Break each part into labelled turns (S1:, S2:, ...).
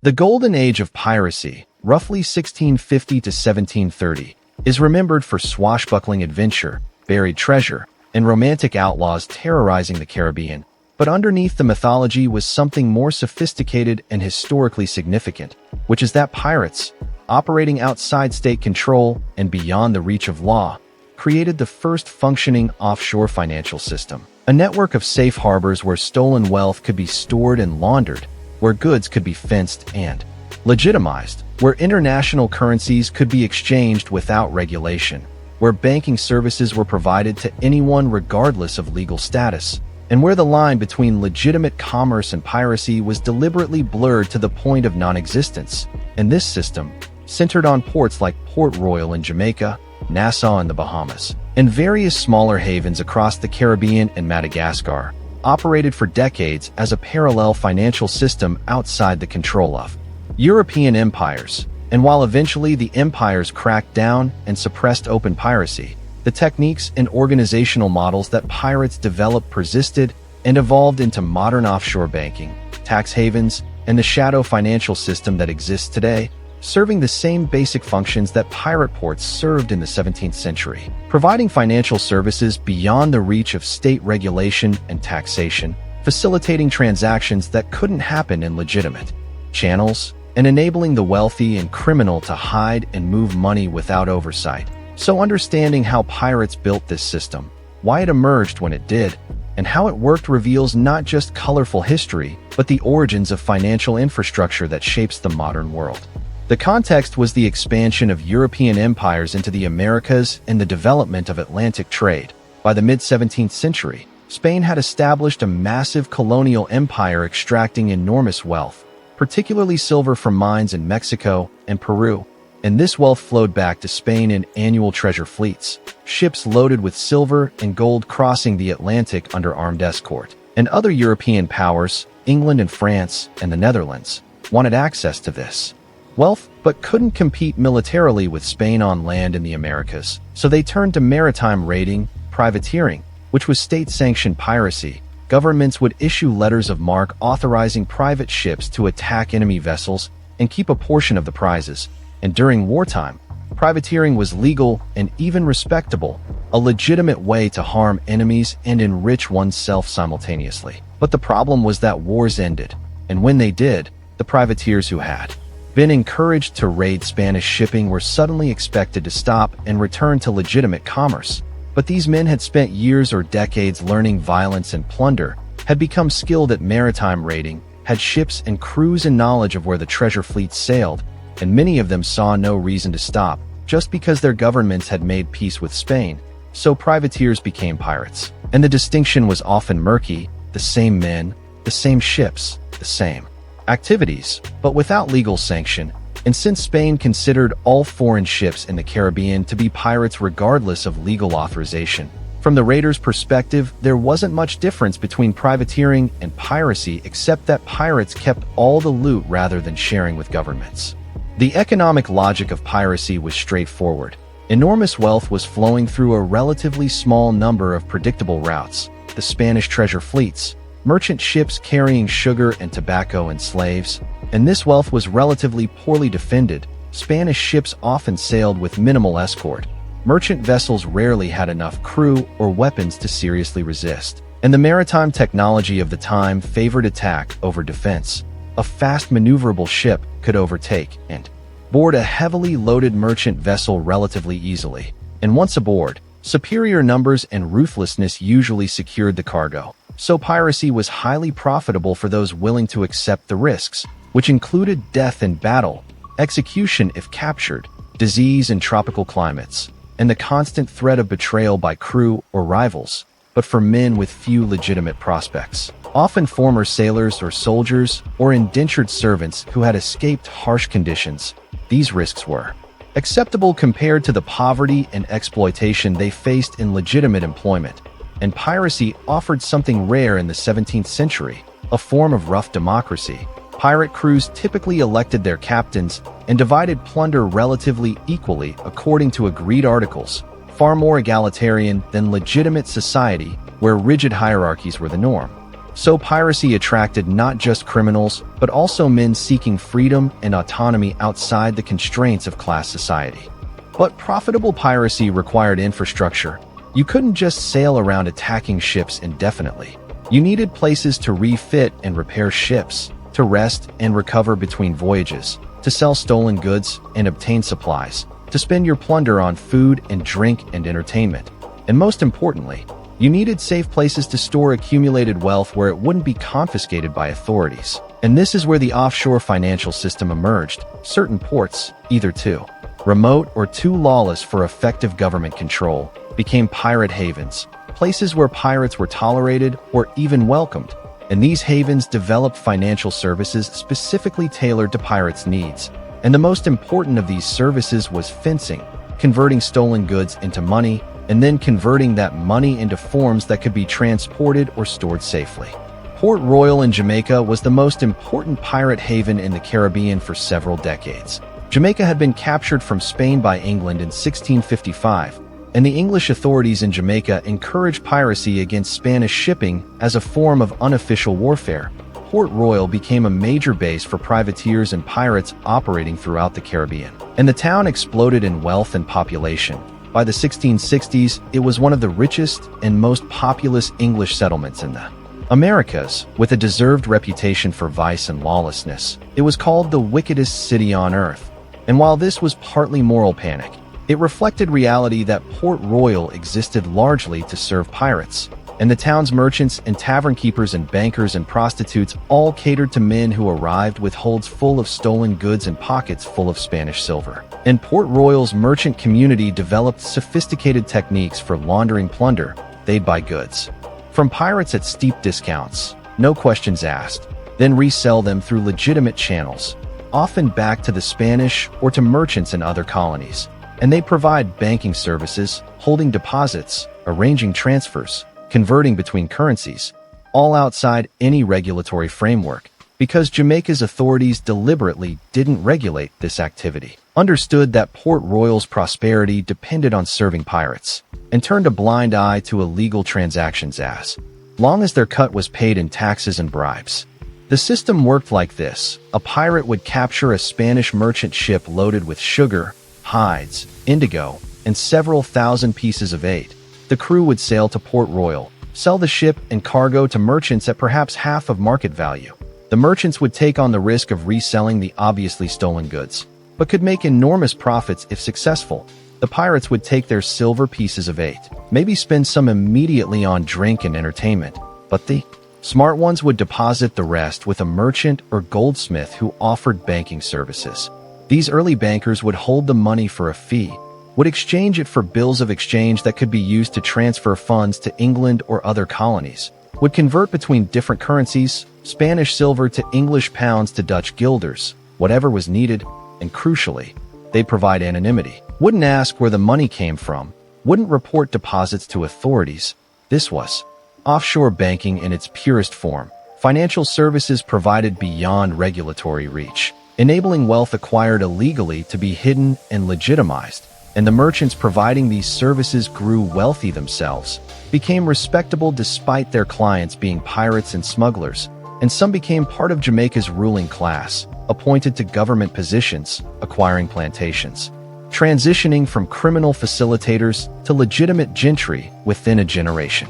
S1: The Golden Age of Piracy, roughly 1650 to 1730, is remembered for swashbuckling adventure, buried treasure, and romantic outlaws terrorizing the Caribbean. But underneath the mythology was something more sophisticated and historically significant, which is that pirates, operating outside state control and beyond the reach of law, created the first functioning offshore financial system. A network of safe harbors where stolen wealth could be stored and laundered, where goods could be fenced and legitimized, where international currencies could be exchanged without regulation, where banking services were provided to anyone regardless of legal status, and where the line between legitimate commerce and piracy was deliberately blurred to the point of non-existence. And this system, centered on ports like Port Royal in Jamaica, Nassau in the Bahamas, and various smaller havens across the Caribbean and Madagascar, operated for decades as a parallel financial system outside the control of European empires. And while eventually the empires cracked down and suppressed open piracy, the techniques and organizational models that pirates developed persisted and evolved into modern offshore banking, tax havens, and the shadow financial system that exists today, serving the same basic functions that pirate ports served in the 17th century, providing financial services beyond the reach of state regulation and taxation, facilitating transactions that couldn't happen in legitimate channels, and enabling the wealthy and criminal to hide and move money without oversight. So understanding how pirates built this system, why it emerged when it did, and how it worked reveals not just colorful history, but the origins of financial infrastructure that shapes the modern world. The context was the expansion of European empires into the Americas and the development of Atlantic trade. By the mid-17th century, Spain had established a massive colonial empire extracting enormous wealth, particularly silver from mines in Mexico and Peru. And this wealth flowed back to Spain in annual treasure fleets, ships loaded with silver and gold crossing the Atlantic under armed escort. And other European powers, England and France and the Netherlands, wanted access to this wealth, but couldn't compete militarily with Spain on land in the Americas. So they turned to maritime raiding, privateering, which was state-sanctioned piracy. Governments would issue letters of marque authorizing private ships to attack enemy vessels and keep a portion of the prizes. And during wartime, privateering was legal and even respectable, a legitimate way to harm enemies and enrich oneself simultaneously. But the problem was that wars ended, and when they did, the privateers who had been encouraged to raid Spanish shipping were suddenly expected to stop and return to legitimate commerce. But these men had spent years or decades learning violence and plunder, had become skilled at maritime raiding, had ships and crews and knowledge of where the treasure fleets sailed, and many of them saw no reason to stop, just because their governments had made peace with Spain. So privateers became pirates. And the distinction was often murky: the same men, the same ships, the same activities, but without legal sanction. And since Spain considered all foreign ships in the Caribbean to be pirates regardless of legal authorization, from the raiders' perspective, there wasn't much difference between privateering and piracy except that pirates kept all the loot rather than sharing with governments. The economic logic of piracy was straightforward. Enormous wealth was flowing through a relatively small number of predictable routes: the Spanish treasure fleets, merchant ships carrying sugar and tobacco and slaves, and this wealth was relatively poorly defended. Spanish ships often sailed with minimal escort. Merchant vessels rarely had enough crew or weapons to seriously resist, and the maritime technology of the time favored attack over defense. A fast maneuverable ship could overtake and board a heavily loaded merchant vessel relatively easily. And once aboard, superior numbers and ruthlessness usually secured the cargo. So piracy was highly profitable for those willing to accept the risks, which included death in battle, execution if captured, disease in tropical climates, and the constant threat of betrayal by crew or rivals. But for men with few legitimate prospects, often former sailors or soldiers or indentured servants who had escaped harsh conditions, these risks were acceptable compared to the poverty and exploitation they faced in legitimate employment. And piracy offered something rare in the 17th century, a form of rough democracy. Pirate crews typically elected their captains and divided plunder relatively equally according to agreed articles, far more egalitarian than legitimate society where rigid hierarchies were the norm. So piracy attracted not just criminals, but also men seeking freedom and autonomy outside the constraints of class society. But profitable piracy required infrastructure. You couldn't just sail around attacking ships indefinitely. You needed places to refit and repair ships, to rest and recover between voyages, to sell stolen goods and obtain supplies, to spend your plunder on food and drink and entertainment. And most importantly, you needed safe places to store accumulated wealth where it wouldn't be confiscated by authorities. And this is where the offshore financial system emerged. Certain ports, either too remote or too lawless for effective government control, became pirate havens, places where pirates were tolerated or even welcomed. And these havens developed financial services specifically tailored to pirates' needs. And the most important of these services was fencing, converting stolen goods into money, and then converting that money into forms that could be transported or stored safely. Port Royal in Jamaica was the most important pirate haven in the Caribbean for several decades. Jamaica had been captured from Spain by England in 1655, and the English authorities in Jamaica encouraged piracy against Spanish shipping as a form of unofficial warfare. Port Royal became a major base for privateers and pirates operating throughout the Caribbean, and the town exploded in wealth and population. By the 1660s, it was one of the richest and most populous English settlements in the Americas, with a deserved reputation for vice and lawlessness. It was called the wickedest city on earth. And while this was partly moral panic, it reflected reality that Port Royal existed largely to serve pirates. And the town's merchants and tavern keepers and bankers and prostitutes all catered to men who arrived with holds full of stolen goods and pockets full of Spanish silver. And Port Royal's merchant community developed sophisticated techniques for laundering plunder. They'd buy goods from pirates at steep discounts, no questions asked, then resell them through legitimate channels, often back to the Spanish or to merchants in other colonies. And they provide banking services, holding deposits, arranging transfers, converting between currencies, all outside any regulatory framework, because Jamaica's authorities deliberately didn't regulate this activity, understood that Port Royal's prosperity depended on serving pirates, and turned a blind eye to illegal transactions as long as their cut was paid in taxes and bribes. The system worked like this. A pirate would capture a Spanish merchant ship loaded with sugar, hides, indigo, and several thousand pieces of eight. The crew would sail to Port Royal, sell the ship and cargo to merchants at perhaps half of market value. The merchants would take on the risk of reselling the obviously stolen goods, but could make enormous profits if successful. The pirates would take their silver pieces of eight, maybe spend some immediately on drink and entertainment, but the smart ones would deposit the rest with a merchant or goldsmith who offered banking services. These early bankers would hold the money for a fee, would exchange it for bills of exchange that could be used to transfer funds to England or other colonies, would convert between different currencies, Spanish silver to English pounds to Dutch guilders, whatever was needed, and crucially, they'd provide anonymity. Wouldn't ask where the money came from, wouldn't report deposits to authorities. This was offshore banking in its purest form, financial services provided beyond regulatory reach, enabling wealth acquired illegally to be hidden and legitimized. And the merchants providing these services grew wealthy themselves, became respectable despite their clients being pirates and smugglers, and some became part of Jamaica's ruling class, appointed to government positions, acquiring plantations, transitioning from criminal facilitators to legitimate gentry within a generation.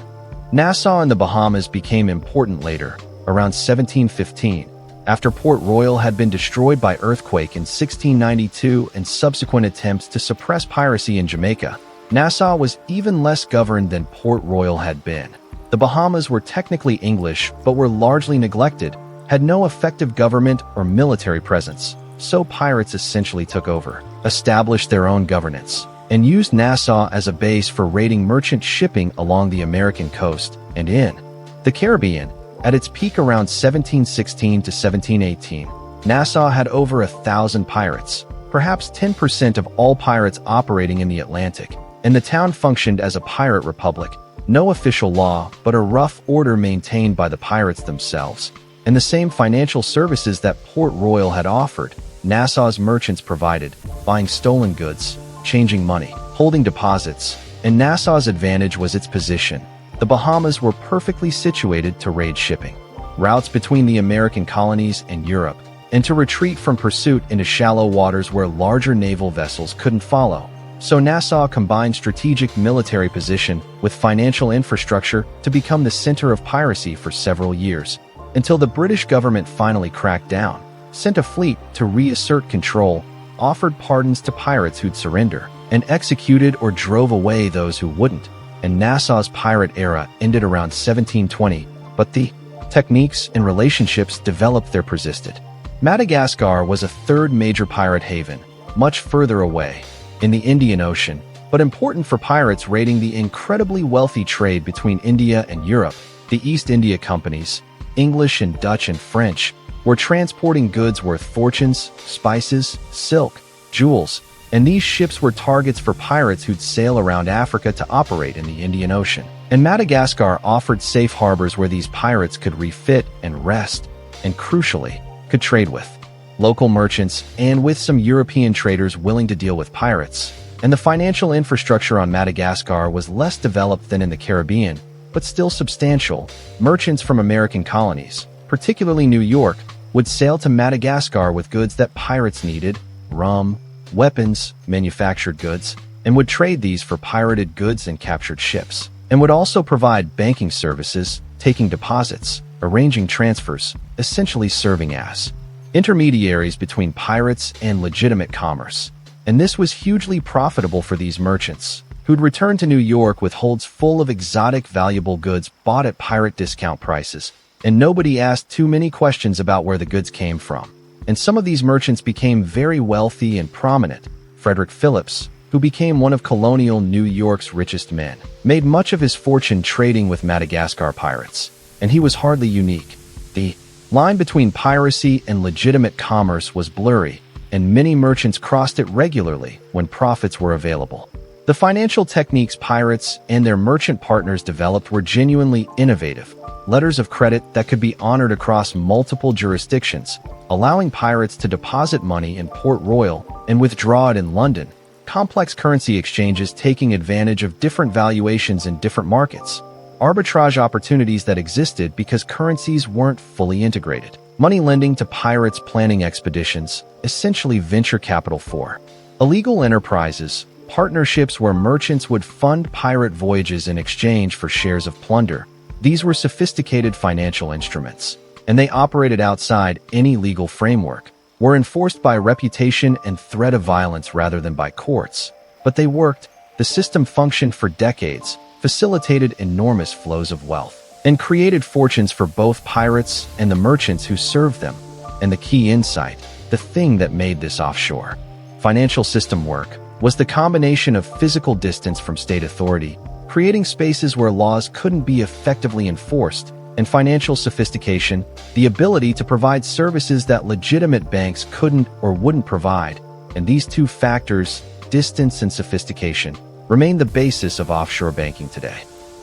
S1: Nassau and the Bahamas became important later, around 1715, after Port Royal had been destroyed by earthquake in 1692 and subsequent attempts to suppress piracy in Jamaica. Nassau was even less governed than Port Royal had been. The Bahamas were technically English, but were largely neglected, had no effective government or military presence, so pirates essentially took over, established their own governance, and used Nassau as a base for raiding merchant shipping along the American coast and in the Caribbean. At its peak around 1716 to 1718, Nassau had over 1,000 pirates, perhaps 10% of all pirates operating in the Atlantic, and the town functioned as a pirate republic, no official law but a rough order maintained by the pirates themselves. And the same financial services that Port Royal had offered, Nassau's merchants provided, buying stolen goods, changing money, holding deposits, and Nassau's advantage was its position. the Bahamas were perfectly situated to raid shipping routes between the American colonies and Europe, and to retreat from pursuit into shallow waters where larger naval vessels couldn't follow. So Nassau combined strategic military position with financial infrastructure to become the center of piracy for several years, until the British government finally cracked down, sent a fleet to reassert control, offered pardons to pirates who'd surrender, and executed or drove away those who wouldn't. And Nassau's pirate era ended around 1720, but the techniques and relationships developed there persisted. Madagascar was a third major pirate haven, much further away, in the Indian Ocean, but important for pirates raiding the incredibly wealthy trade between India and Europe. The East India Companies, English and Dutch and French, were transporting goods worth fortunes, spices, silk, jewels, and these ships were targets for pirates who'd sail around Africa to operate in the Indian Ocean. And Madagascar offered safe harbors where these pirates could refit and rest, and crucially, could trade with local merchants and with some European traders willing to deal with pirates. And the financial infrastructure on Madagascar was less developed than in the Caribbean, but still substantial. Merchants from American colonies, particularly New York, would sail to Madagascar with goods that pirates needed, rum, weapons, manufactured goods, and would trade these for pirated goods and captured ships, and would also provide banking services, taking deposits, arranging transfers, essentially serving as intermediaries between pirates and legitimate commerce. And this was hugely profitable for these merchants, who'd return to New York with holds full of exotic valuable goods bought at pirate discount prices, and nobody asked too many questions about where the goods came from. And some of these merchants became very wealthy and prominent. Frederick Phillips, who became one of colonial New York's richest men, made much of his fortune trading with Madagascar pirates, and he was hardly unique. The line between piracy and legitimate commerce was blurry, and many merchants crossed it regularly when profits were available. The financial techniques pirates and their merchant partners developed were genuinely innovative. Letters of credit that could be honored across multiple jurisdictions, allowing pirates to deposit money in Port Royal and withdraw it in London. Complex currency exchanges taking advantage of different valuations in different markets. Arbitrage opportunities that existed because currencies weren't fully integrated. Money lending to pirates planning expeditions, essentially venture capital for illegal enterprises, partnerships where merchants would fund pirate voyages in exchange for shares of plunder. These were sophisticated financial instruments, and they operated outside any legal framework, were enforced by reputation and threat of violence rather than by courts. But they worked. The system functioned for decades, facilitated enormous flows of wealth, and created fortunes for both pirates and the merchants who served them. And the key insight, the thing that made this offshore financial system work, was the combination of physical distance from state authority, creating spaces where laws couldn't be effectively enforced, and financial sophistication, the ability to provide services that legitimate banks couldn't or wouldn't provide. And these two factors, distance and sophistication, remain the basis of offshore banking today.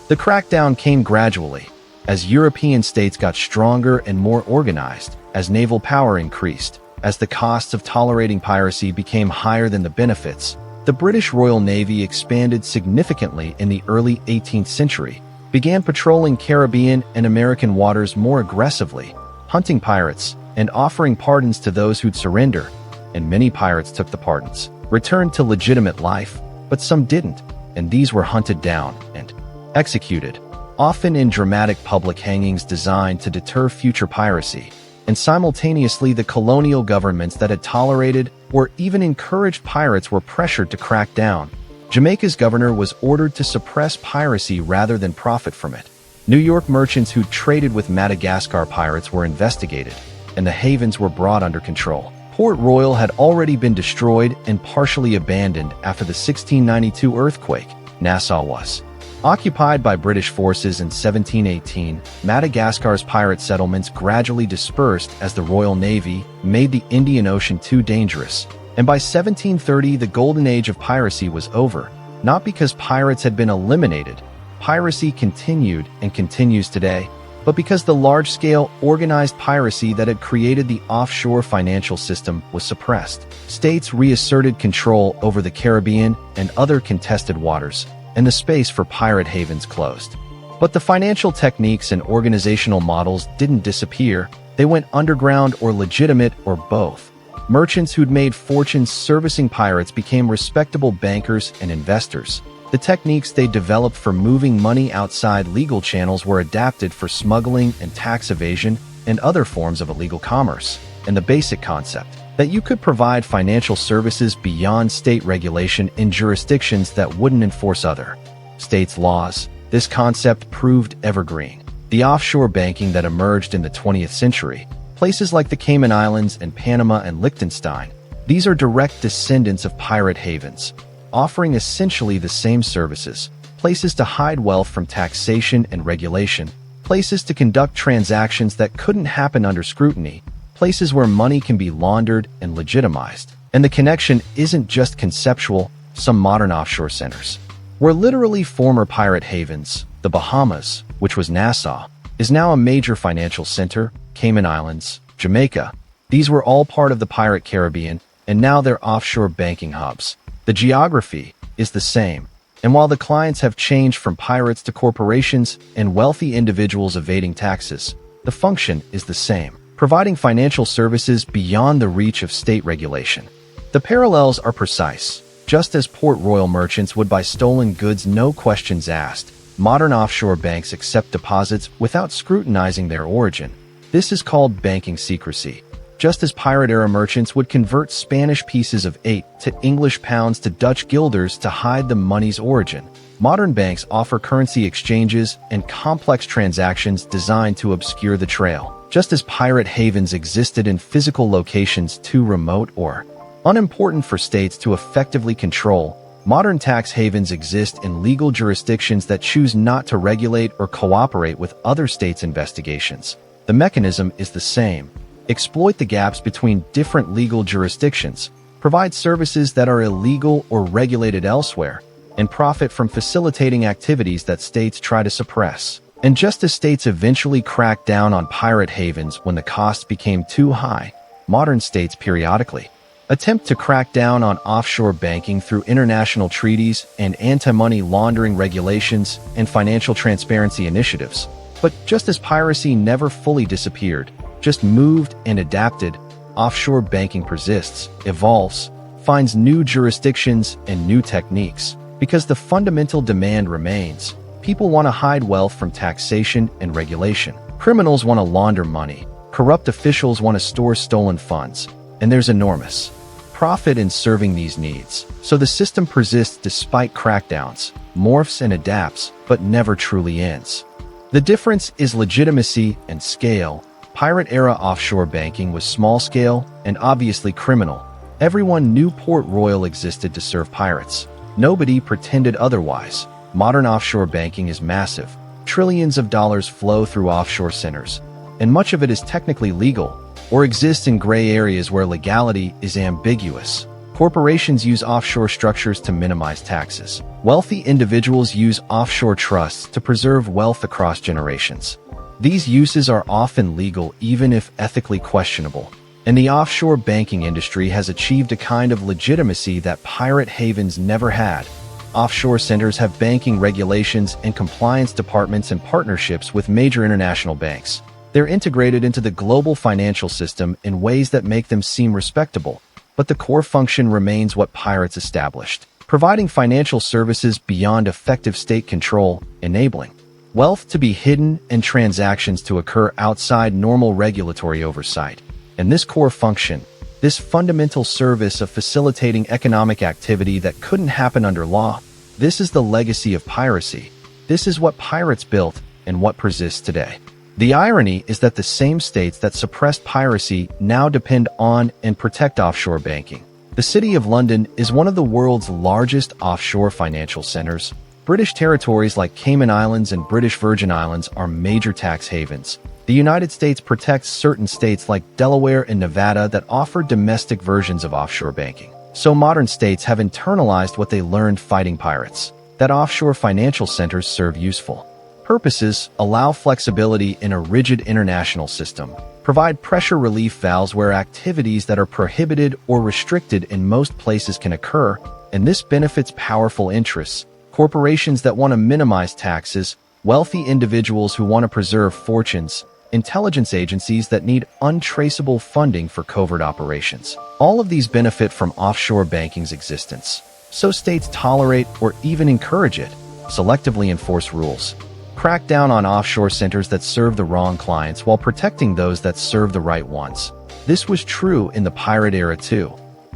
S1: The crackdown came gradually, as European states got stronger and more organized, as naval power increased, as the costs of tolerating piracy became higher than the benefits. The British Royal Navy expanded significantly in the early 18th century, began patrolling Caribbean and American waters more aggressively, hunting pirates, and offering pardons to those who'd surrender. And many pirates took the pardons, returned to legitimate life, but some didn't, and these were hunted down and executed, often in dramatic public hangings designed to deter future piracy. And simultaneously, the colonial governments that had tolerated or even encouraged pirates were pressured to crack down. Jamaica's governor was ordered to suppress piracy rather than profit from it. New York merchants who traded with Madagascar pirates were investigated, and the havens were brought under control. Port Royal had already been destroyed and partially abandoned after the 1692 earthquake. Nassau was occupied by British forces in 1718. Madagascar's pirate settlements gradually dispersed as the Royal Navy made the Indian Ocean too dangerous. And by 1730, the Golden Age of Piracy was over. Not because pirates had been eliminated. Piracy continued and continues today, but because the large-scale, organized piracy that had created the offshore financial system was suppressed. States reasserted control over the Caribbean and other contested waters, and the space for pirate havens closed. But the financial techniques and organizational models didn't disappear. They went underground or legitimate or both. Merchants who'd made fortunes servicing pirates became respectable bankers and investors. The techniques they developed for moving money outside legal channels were adapted for smuggling and tax evasion and other forms of illegal commerce. And the basic concept that you could provide financial services beyond state regulation in jurisdictions that wouldn't enforce other states' laws, this concept proved evergreen. The offshore banking that emerged in the 20th century, places like the Cayman Islands and Panama and Liechtenstein, these are direct descendants of pirate havens, offering essentially the same services: places to hide wealth from taxation and regulation, places to conduct transactions that couldn't happen under scrutiny, places where money can be laundered and legitimized. And the connection isn't just conceptual. Some modern offshore centers were literally former pirate havens. The Bahamas, which was Nassau, is now a major financial center. Cayman Islands, Jamaica, these were all part of the pirate Caribbean, and now they're offshore banking hubs. The geography is the same, and while the clients have changed from pirates to corporations and wealthy individuals evading taxes, the function is the same: providing financial services beyond the reach of state regulation. The parallels are precise. Just as Port Royal merchants would buy stolen goods no questions asked, modern offshore banks accept deposits without scrutinizing their origin. This is called banking secrecy. Just as pirate-era merchants would convert Spanish pieces of 8 to English pounds to Dutch guilders to hide the money's origin, modern banks offer currency exchanges and complex transactions designed to obscure the trail. Just as pirate havens existed in physical locations too remote or unimportant for states to effectively control, modern tax havens exist in legal jurisdictions that choose not to regulate or cooperate with other states' investigations. The mechanism is the same: exploit the gaps between different legal jurisdictions, provide services that are illegal or regulated elsewhere, and profit from facilitating activities that states try to suppress. And just as states eventually cracked down on pirate havens when the costs became too high, modern states periodically attempt to crack down on offshore banking through international treaties and anti-money laundering regulations and financial transparency initiatives. But just as piracy never fully disappeared, just moved and adapted, offshore banking persists, evolves, finds new jurisdictions and new techniques, because the fundamental demand remains. People want to hide wealth from taxation and regulation. Criminals want to launder money. Corrupt officials want to store stolen funds. And there's enormous profit in serving these needs. So the system persists despite crackdowns, morphs and adapts, but never truly ends. The difference is legitimacy and scale. Pirate-era offshore banking was small-scale and obviously criminal. Everyone knew Port Royal existed to serve pirates. Nobody pretended otherwise. Modern offshore banking is massive. Trillions of dollars flow through offshore centers, and much of it is technically legal, or exists in gray areas where legality is ambiguous. Corporations use offshore structures to minimize taxes. Wealthy individuals use offshore trusts to preserve wealth across generations. These uses are often legal even if ethically questionable, and the offshore banking industry has achieved a kind of legitimacy that pirate havens never had. Offshore centers have banking regulations and compliance departments and partnerships with major international banks. They're integrated into the global financial system in ways that make them seem respectable, but the core function remains what pirates established: providing financial services beyond effective state control, enabling wealth to be hidden and transactions to occur outside normal regulatory oversight. And this core function, this fundamental service of facilitating economic activity that couldn't happen under law, this is the legacy of piracy. This is what pirates built and what persists today. The irony is that the same states that suppressed piracy now depend on and protect offshore banking. The City of London is one of the world's largest offshore financial centers. British territories like Cayman Islands and British Virgin Islands are major tax havens. The United States protects certain states like Delaware and Nevada that offer domestic versions of offshore banking. So modern states have internalized what they learned fighting pirates: that offshore financial centers serve useful purposes, allow flexibility in a rigid international system, provide pressure relief valves where activities that are prohibited or restricted in most places can occur, and this benefits powerful interests, corporations that want to minimize taxes, wealthy individuals who want to preserve fortunes, intelligence agencies that need untraceable funding for covert operations. All of these benefit from offshore banking's existence. So states tolerate or even encourage it, selectively enforce rules, crack down on offshore centers that serve the wrong clients while protecting those that serve the right ones. This was true in the pirate era too.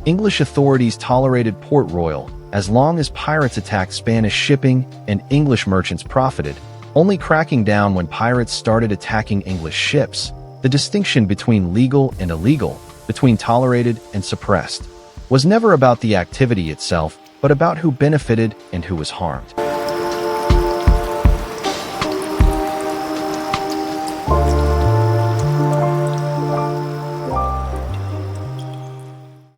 S1: English authorities tolerated Port Royal as long as pirates attacked Spanish shipping and English merchants profited, only cracking down when pirates started attacking English ships. The distinction between legal and illegal, between tolerated and suppressed, was never about the activity itself, but about who benefited and who was harmed.